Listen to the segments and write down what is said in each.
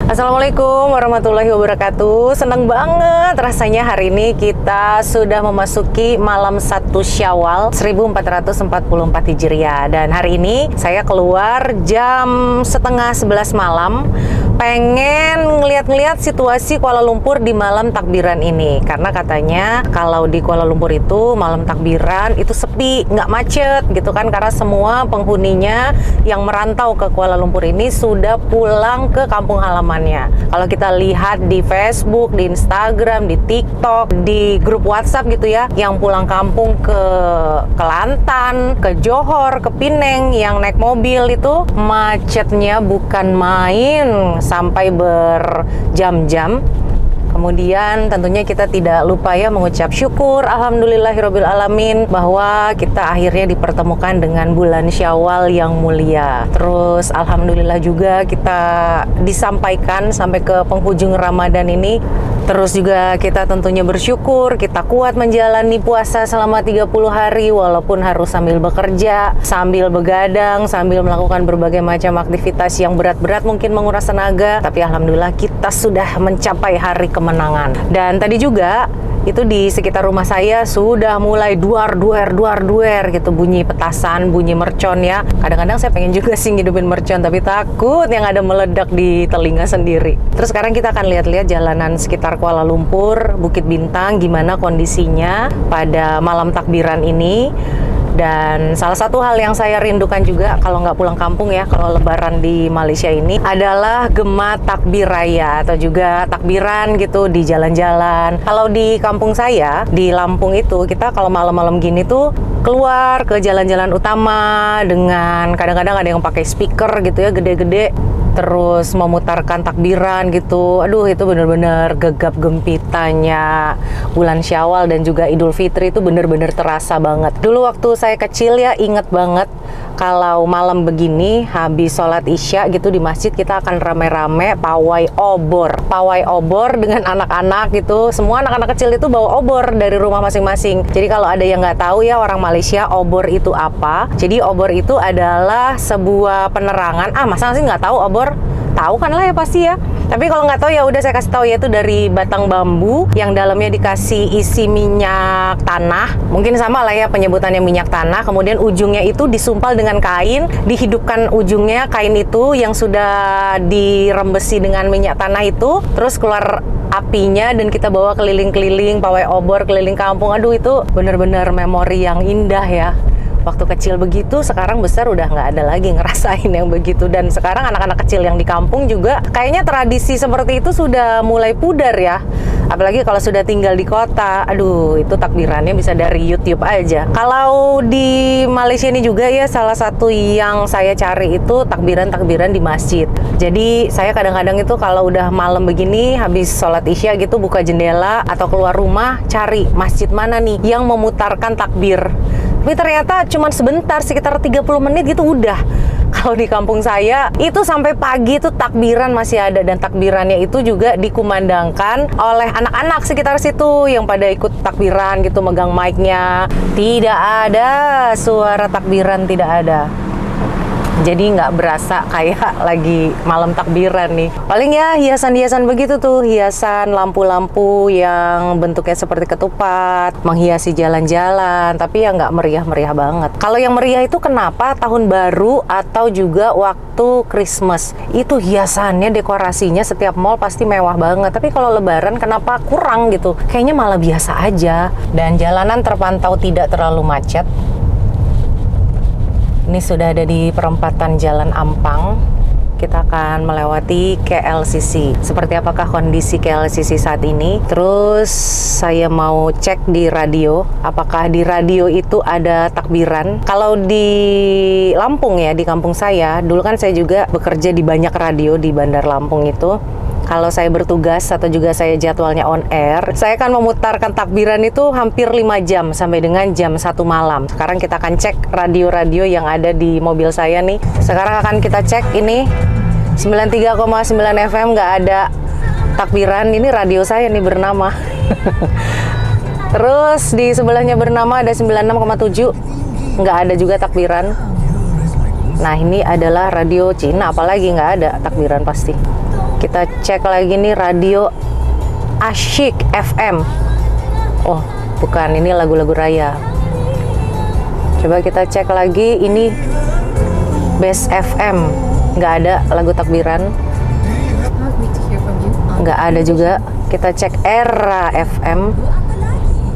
Assalamualaikum warahmatullahi wabarakatuh. Senang banget rasanya hari ini kita sudah memasuki malam 1 Syawal 1444 Hijriah. Dan hari ini saya keluar jam setengah 11 malam, pengen ngeliat-ngeliat situasi Kuala Lumpur di malam takbiran ini. Karena katanya kalau di Kuala Lumpur itu malam takbiran itu sepi, nggak macet gitu kan. Karena semua penghuninya yang merantau ke Kuala Lumpur ini sudah pulang ke kampung halamannya. Kalau kita lihat di Facebook, di Instagram, di TikTok, di grup WhatsApp gitu ya, yang pulang kampung ke Kelantan, ke Johor, ke Pineng, yang naik mobil itu macetnya bukan main sampai berjam-jam. Kemudian tentunya kita tidak lupa ya mengucap syukur alhamdulillahirabbil alamin bahwa kita akhirnya dipertemukan dengan bulan Syawal yang mulia. Terus alhamdulillah juga kita disampaikan sampai ke penghujung Ramadan ini. Terus juga kita tentunya bersyukur kita kuat menjalani puasa selama 30 hari walaupun harus sambil bekerja, sambil begadang, sambil melakukan berbagai macam aktivitas yang berat-berat mungkin menguras tenaga. Tapi alhamdulillah kita sudah mencapai hari kemenangan. Dan tadi juga itu di sekitar rumah saya sudah mulai duar gitu, bunyi petasan, bunyi mercon ya. Kadang-kadang saya pengen juga sih ngidupin mercon tapi takut yang ada meledak di telinga sendiri. Terus sekarang kita akan lihat-lihat jalanan sekitar Kuala Lumpur, Bukit Bintang, gimana kondisinya pada malam takbiran ini. Dan salah satu hal yang saya rindukan juga kalau nggak pulang kampung ya, kalau lebaran di Malaysia ini adalah gema takbir raya atau juga takbiran gitu di jalan-jalan. Kalau di kampung saya, di Lampung itu, kita kalau malam-malam gini tuh keluar ke jalan-jalan utama dengan kadang-kadang ada yang pakai speaker gitu ya, gede-gede. Terus memutarkan takbiran gitu. Aduh, itu bener-bener gegap gempitanya bulan Syawal dan juga Idul Fitri itu bener-bener terasa banget. Dulu waktu saya kecil ya inget banget kalau malam begini habis sholat isya gitu di masjid kita akan rame-rame pawai obor. Pawai obor dengan anak-anak gitu. Semua anak-anak kecil itu bawa obor dari rumah masing-masing. Jadi kalau ada yang nggak tahu ya orang Malaysia, obor itu apa? Jadi obor itu adalah sebuah penerangan. Masa sih nggak tahu obor? Tahu kan lah ya pasti ya. Tapi kalau nggak tahu ya udah saya kasih tahu ya, itu dari batang bambu yang dalamnya dikasih isi minyak tanah. Mungkin sama lah ya penyebutannya minyak tanah. Kemudian ujungnya itu disumpal dengan kain, dihidupkan ujungnya kain itu yang sudah dirembesi dengan minyak tanah itu, terus keluar apinya dan kita bawa keliling-keliling pawai obor keliling kampung. Aduh, itu bener-bener memori yang indah ya. Waktu kecil begitu, sekarang besar udah nggak ada lagi ngerasain yang begitu. Dan sekarang anak-anak kecil yang di kampung juga kayaknya tradisi seperti itu sudah mulai pudar ya. Apalagi kalau sudah tinggal di kota, aduh itu takbirannya bisa dari YouTube aja. Kalau di Malaysia ini juga ya salah satu yang saya cari itu takbiran-takbiran di masjid. Jadi saya kadang-kadang itu kalau udah malam begini habis sholat isya gitu buka jendela atau keluar rumah cari masjid mana nih yang memutarkan takbir. Tapi ternyata cuma sebentar, sekitar 30 menit gitu udah. Kalau di kampung saya itu sampai pagi itu takbiran masih ada, dan takbirannya itu juga dikumandangkan oleh anak-anak sekitar situ yang pada ikut takbiran gitu, megang mic-nya. Tidak ada suara takbiran, tidak ada. Jadi nggak berasa kayak lagi malam takbiran nih. Paling ya hiasan-hiasan begitu tuh, hiasan lampu-lampu yang bentuknya seperti ketupat, menghiasi jalan-jalan, tapi ya nggak meriah-meriah banget. Kalau yang meriah itu kenapa tahun baru atau juga waktu Christmas, itu hiasannya, dekorasinya setiap mall pasti mewah banget. Tapi kalau lebaran kenapa kurang gitu? Kayaknya malah biasa aja. Dan jalanan terpantau tidak terlalu macet. Ini sudah ada di perempatan Jalan Ampang. Kita akan melewati KLCC. Seperti apakah kondisi KLCC saat ini? Terus saya mau cek di radio. Apakah di radio itu ada takbiran? Kalau di Lampung ya, di kampung saya, dulu kan saya juga bekerja di banyak radio di Bandar Lampung itu. Kalau saya bertugas atau juga saya jadwalnya on air, saya akan memutarkan takbiran itu hampir 5 jam sampai dengan jam 1 malam. Sekarang kita akan cek radio-radio yang ada di mobil saya nih. Sekarang akan kita cek ini 93,9 FM nggak ada takbiran. Ini radio saya nih bernama. Terus di sebelahnya bernama ada 96,7, nggak ada juga takbiran. Nah ini adalah radio Cina, apalagi nggak ada takbiran pasti. Kita cek lagi nih radio Asyik FM. Oh, bukan, ini lagu-lagu raya. Coba kita cek lagi, ini Best FM. Nggak ada lagu takbiran. Nggak ada juga. Kita cek Era FM.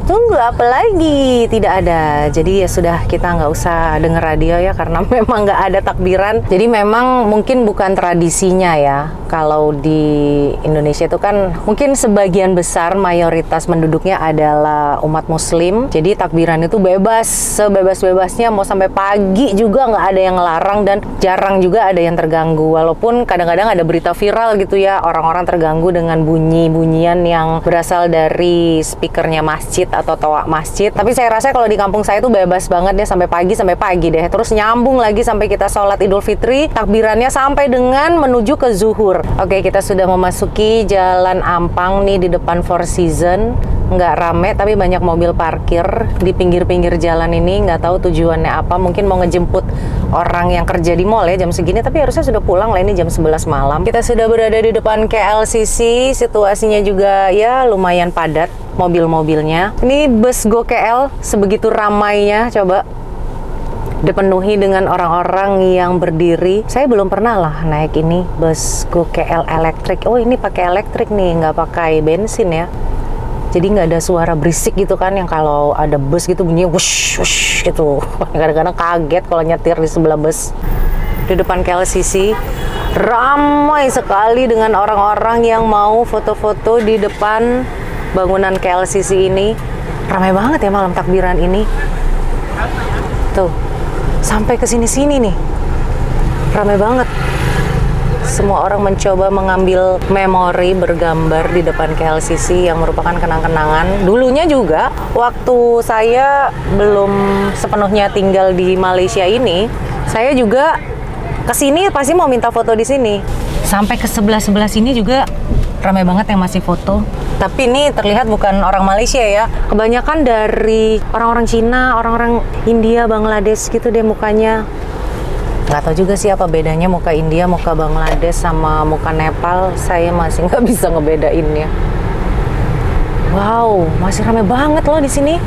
Tunggu apa lagi? Tidak ada. Jadi ya sudah, kita nggak usah denger radio ya, karena memang nggak ada takbiran. Jadi memang mungkin bukan tradisinya ya. Kalau di Indonesia itu kan mungkin sebagian besar mayoritas penduduknya adalah umat muslim. Jadi takbiran itu bebas, sebebas-bebasnya, mau sampai pagi juga nggak ada yang ngelarang, dan jarang juga ada yang terganggu. Walaupun kadang-kadang ada berita viral gitu ya, orang-orang terganggu dengan bunyi-bunyian yang berasal dari speakernya masjid atau toa masjid. Tapi saya rasa kalau di kampung saya tuh bebas banget deh, sampai pagi deh. Terus nyambung lagi sampai kita sholat Idul Fitri, takbirannya sampai dengan menuju ke zuhur. Oke, kita sudah memasuki Jalan Ampang nih, di depan Four Seasons. Nggak rame, tapi banyak mobil parkir di pinggir-pinggir jalan ini. Nggak tahu tujuannya apa, mungkin mau ngejemput orang yang kerja di mall ya jam segini, tapi harusnya sudah pulang lah, ini jam 11 malam. Kita sudah berada di depan KLCC, situasinya juga ya lumayan padat mobil-mobilnya. Ini bus Go KL sebegitu ramainya, coba dipenuhi dengan orang-orang yang berdiri. Saya belum pernah lah naik ini bus Go KL elektrik. Oh, ini pakai elektrik nih, nggak pakai bensin ya. Jadi nggak ada suara berisik gitu kan, yang kalau ada bus gitu bunyinya wush wush gitu. Kadang-kadang kaget kalau nyetir di sebelah bus. Di depan KLCC ramai sekali dengan orang-orang yang mau foto-foto di depan bangunan KLCC ini. Ramai banget ya malam takbiran ini. Tuh, sampai ke sini-sini nih. Ramai banget. Semua orang mencoba mengambil memori bergambar di depan KLCC yang merupakan kenang-kenangan. Dulunya juga, waktu saya belum sepenuhnya tinggal di Malaysia ini, saya juga kesini pasti mau minta foto di sini. Sampai ke sebelah-sebelah sini juga ramai banget yang masih foto. Tapi ini terlihat bukan orang Malaysia ya. Kebanyakan dari orang-orang Cina, orang-orang India, Bangladesh gitu deh mukanya. Nggak tahu juga sih apa bedanya muka India, muka Bangladesh, sama muka Nepal. Saya masih nggak bisa ngebedainnya. Wow, masih ramai banget loh di sini.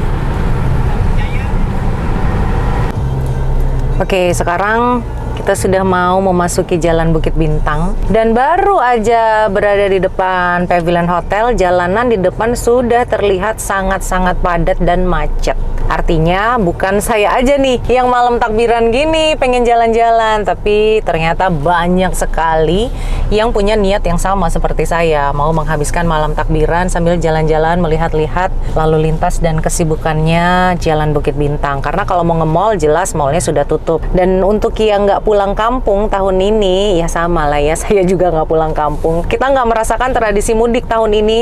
Oke, sekarang kita sudah mau memasuki Jalan Bukit Bintang. Dan baru aja berada di depan Pavilion Hotel, jalanan di depan sudah terlihat sangat-sangat padat dan macet. Artinya bukan saya aja nih yang malam takbiran gini pengen jalan-jalan, tapi ternyata banyak sekali yang punya niat yang sama seperti saya, mau menghabiskan malam takbiran sambil jalan-jalan, melihat-lihat lalu lintas dan kesibukannya Jalan Bukit Bintang. Karena kalau mau nge-mall, jelas mallnya sudah tutup. Dan untuk yang nggak pulang kampung tahun ini, ya sama lah ya, saya juga nggak pulang kampung. Kita nggak merasakan tradisi mudik tahun ini.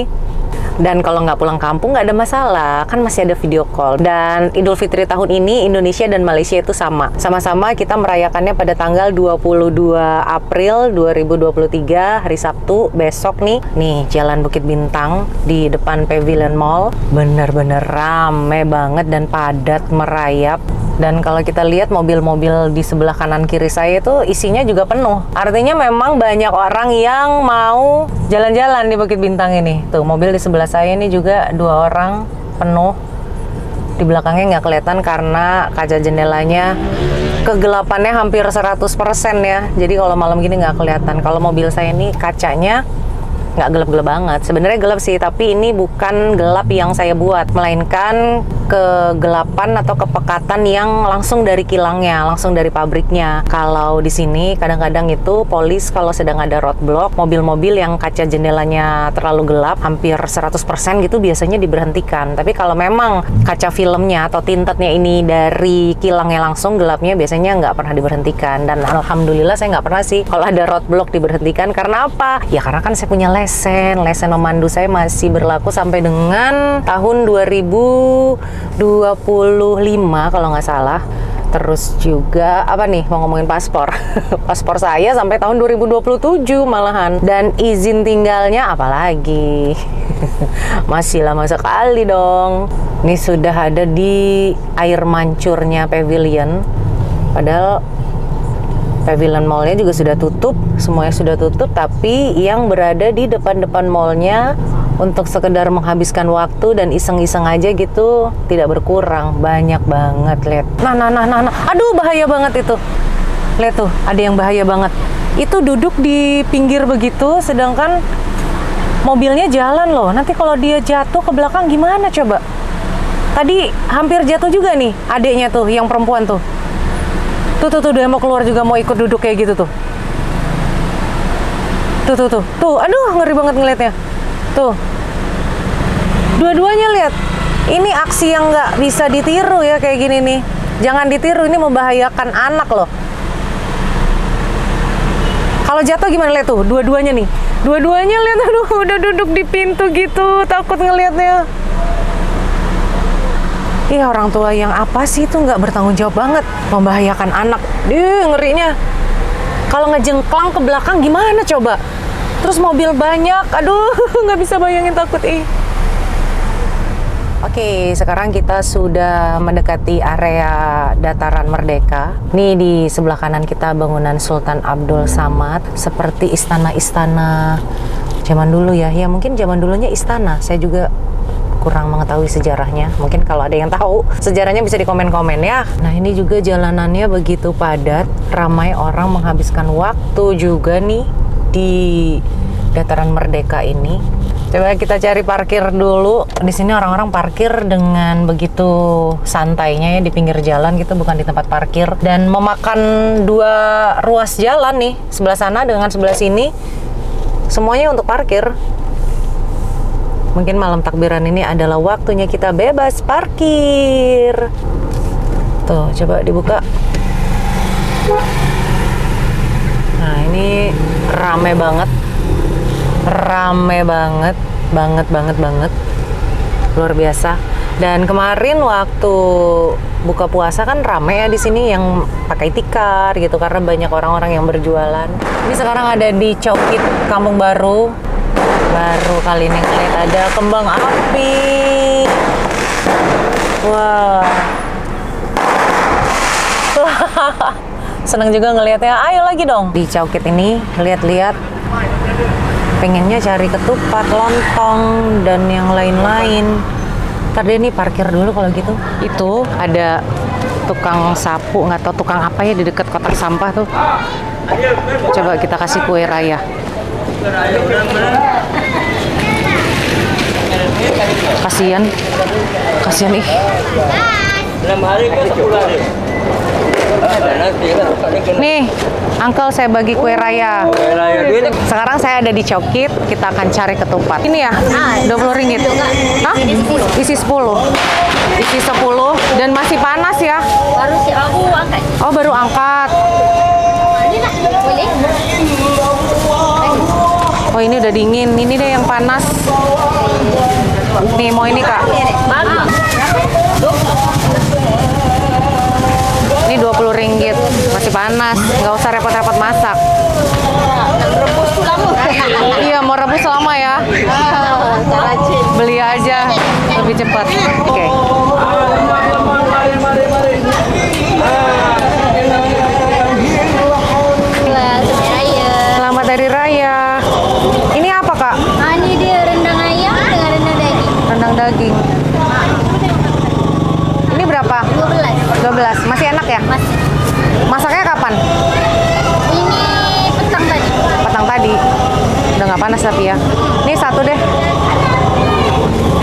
Dan kalau nggak pulang kampung nggak ada masalah, kan masih ada video call. Dan Idul Fitri tahun ini Indonesia dan Malaysia itu sama. Sama-sama kita merayakannya pada tanggal 22 April 2023, hari Sabtu, besok nih. Nih, Jalan Bukit Bintang di depan Pavilion Mall. Bener-bener rame banget dan padat merayap. Dan kalau kita lihat mobil-mobil di sebelah kanan kiri saya itu isinya juga penuh. Artinya memang banyak orang yang mau jalan-jalan di Bukit Bintang ini. Tuh, mobil di sebelah saya ini juga 2 orang penuh. Di belakangnya nggak kelihatan karena kaca jendelanya kegelapannya hampir 100% ya. Jadi kalau malam gini nggak kelihatan. Kalau mobil saya ini kacanya nggak gelap-gelap banget. Sebenarnya gelap sih, tapi ini bukan gelap yang saya buat, melainkan kegelapan atau kepekatan yang langsung dari kilangnya, langsung dari pabriknya. Kalau di sini kadang-kadang itu polis kalau sedang ada roadblock, mobil-mobil yang kaca jendelanya terlalu gelap, hampir 100% gitu biasanya diberhentikan. Tapi kalau memang kaca filmnya atau tintednya ini dari kilangnya langsung gelapnya, biasanya nggak pernah diberhentikan. Dan alhamdulillah saya nggak pernah sih kalau ada roadblock diberhentikan. Karena apa? Ya karena kan saya punya lesen memandu saya masih berlaku sampai dengan tahun 2025 kalau nggak salah. Terus juga apa nih, mau ngomongin paspor. Paspor saya sampai tahun 2027 malahan. Dan izin tinggalnya apalagi. Masih lama sekali dong. Ini sudah ada di air mancurnya Pavilion. Padahal Pavilion Mall-nya juga sudah tutup, semuanya sudah tutup, tapi yang berada di depan-depan mall-nya untuk sekedar menghabiskan waktu dan iseng-iseng aja gitu tidak berkurang, banyak banget. Lihat. Nah. Aduh, bahaya banget itu. Lihat tuh, ada yang bahaya banget. Itu duduk di pinggir begitu, sedangkan mobilnya jalan loh. Nanti kalau dia jatuh ke belakang gimana coba? Tadi hampir jatuh juga nih adeknya tuh, yang perempuan tuh. Tuh, dia mau keluar juga, mau ikut duduk kayak gitu tuh. Tuh, aduh ngeri banget ngeliatnya. Tuh, dua-duanya lihat. Ini aksi yang nggak bisa ditiru ya kayak gini nih. Jangan ditiru, ini membahayakan anak loh. Kalau jatuh gimana, lihat tuh, dua-duanya nih. Dua-duanya lihat, aduh udah duduk di pintu gitu, takut ngelihatnya. Iya, orang tua yang apa sih itu nggak bertanggung jawab banget, membahayakan anak. Ngerinya. Kalau ngejengklang ke belakang gimana coba? Terus mobil banyak, aduh nggak bisa bayangin, takut Oke, sekarang kita sudah mendekati area Dataran Merdeka. Nih di sebelah kanan kita bangunan Sultan Abdul Samad, seperti istana-istana zaman dulu ya. Ya mungkin zaman dulunya istana, saya juga kurang mengetahui sejarahnya. Mungkin kalau ada yang tahu sejarahnya bisa di komen-komen ya. Nah, ini juga jalanannya begitu padat, ramai orang menghabiskan waktu juga nih di Dataran Merdeka ini. Coba kita cari parkir dulu. Di sini orang-orang parkir dengan begitu santainya ya, di pinggir jalan gitu, bukan di tempat parkir, dan memakan dua ruas jalan nih, sebelah sana dengan sebelah sini. Semuanya untuk parkir. Mungkin malam takbiran ini adalah waktunya kita bebas parkir. Tuh, coba dibuka. Nah, ini rame banget. Banget. Luar biasa. Dan kemarin waktu buka puasa kan rame ya di sini yang pakai tikar gitu, karena banyak orang-orang yang berjualan. Ini sekarang ada di Cokit Kampung Baru kali ini ngeliat ada kembang api. Wah. Seneng juga ngelihatnya. Ayo lagi dong. Di Cokit ini lihat-lihat, pengennya cari ketupat, lontong, dan yang lain-lain. Ntar deh nih parkir dulu kalau gitu. Itu ada tukang sapu, nggak tahu tukang apa ya, di dekat kotak sampah tuh. Coba kita kasih kue raya. Kasian ih. Nih, Uncle, saya bagi kue raya. Sekarang saya ada di Cokit, kita akan cari ketupat. Ini ya, 20 ringgit. Hah? Isi 10. Isi 10 dan masih panas ya. Baru si aku angkat. Oh, baru angkat. Ini nak boleh? Oh, ini udah dingin. Ini deh yang panas. Nih, mau ini, Kak. Ini 20 ringgit. Masih panas. Nggak usah repot-repot masak. Rebus tuh lama. Iya, mau rebus lama ya. Beli aja lebih cepat. Oke. Selamat Hari Raya. Ini apa, Kak? Ini dia rendang ayam dengan rendang daging. Rendang daging. Ini berapa? 12. Masih enak ya? Masih. Masaknya kapan? Ini petang tadi. Petang tadi. Udah nggak panas tapi ya. Ini satu deh.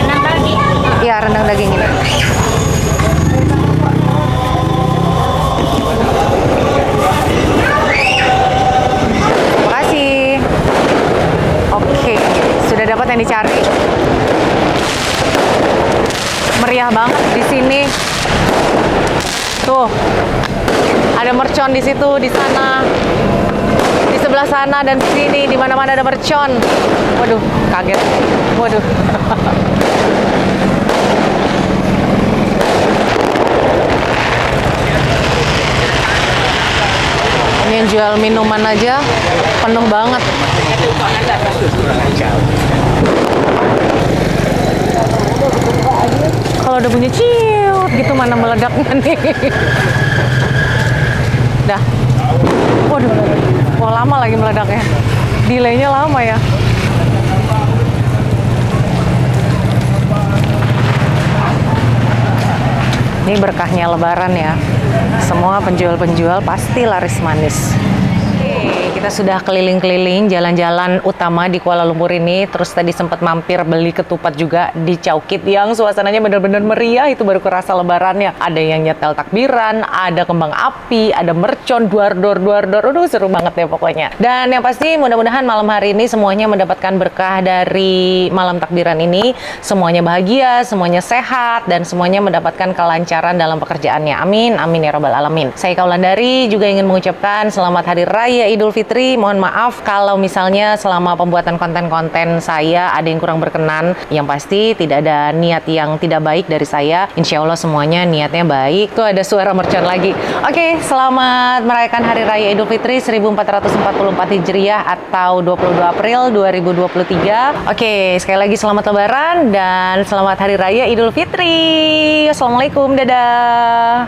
Rendang daging. Iya, rendang daging ini. Makasih. Oke, sudah dapat yang dicari. Meriah banget di sini. Tuh, ada mercon di situ, di sana, di sebelah sana dan sini, di mana-mana ada mercon. Waduh, kaget. Waduh. Ini yang jual minuman aja penuh banget. Kalau udah bunyi ciut gitu, mana meledaknya nih. Dah. Waduh, wah lama lagi meledaknya. Delaynya lama ya. Ini berkahnya Lebaran ya. Semua penjual-penjual pasti laris manis. Oke, kita sudah keliling-keliling jalan-jalan utama di Kuala Lumpur ini. Terus tadi sempat mampir beli ketupat juga di Chowkit yang suasananya benar-benar meriah. Itu baru kerasa Lebarannya. Ada yang nyetel takbiran, ada kembang api, ada mercon, duar-dor. Aduh, seru banget ya pokoknya. Dan yang pasti mudah-mudahan malam hari ini semuanya mendapatkan berkah dari malam takbiran ini. Semuanya bahagia, semuanya sehat, dan semuanya mendapatkan kelancaran dalam pekerjaannya. Amin, amin ya rabbal alamin. Saya Kaulandari juga ingin mengucapkan selamat Hari Raya Idul Fitri. Mohon maaf kalau misalnya selama pembuatan konten-konten saya ada yang kurang berkenan. Yang pasti tidak ada niat yang tidak baik dari saya. Insya Allah semuanya niatnya baik. Tuh ada suara mercon lagi. Oke, selamat merayakan Hari Raya Idul Fitri 1444 Hijriah atau 22 April 2023. Oke, sekali lagi selamat Lebaran dan selamat Hari Raya Idul Fitri. Assalamualaikum, dadah.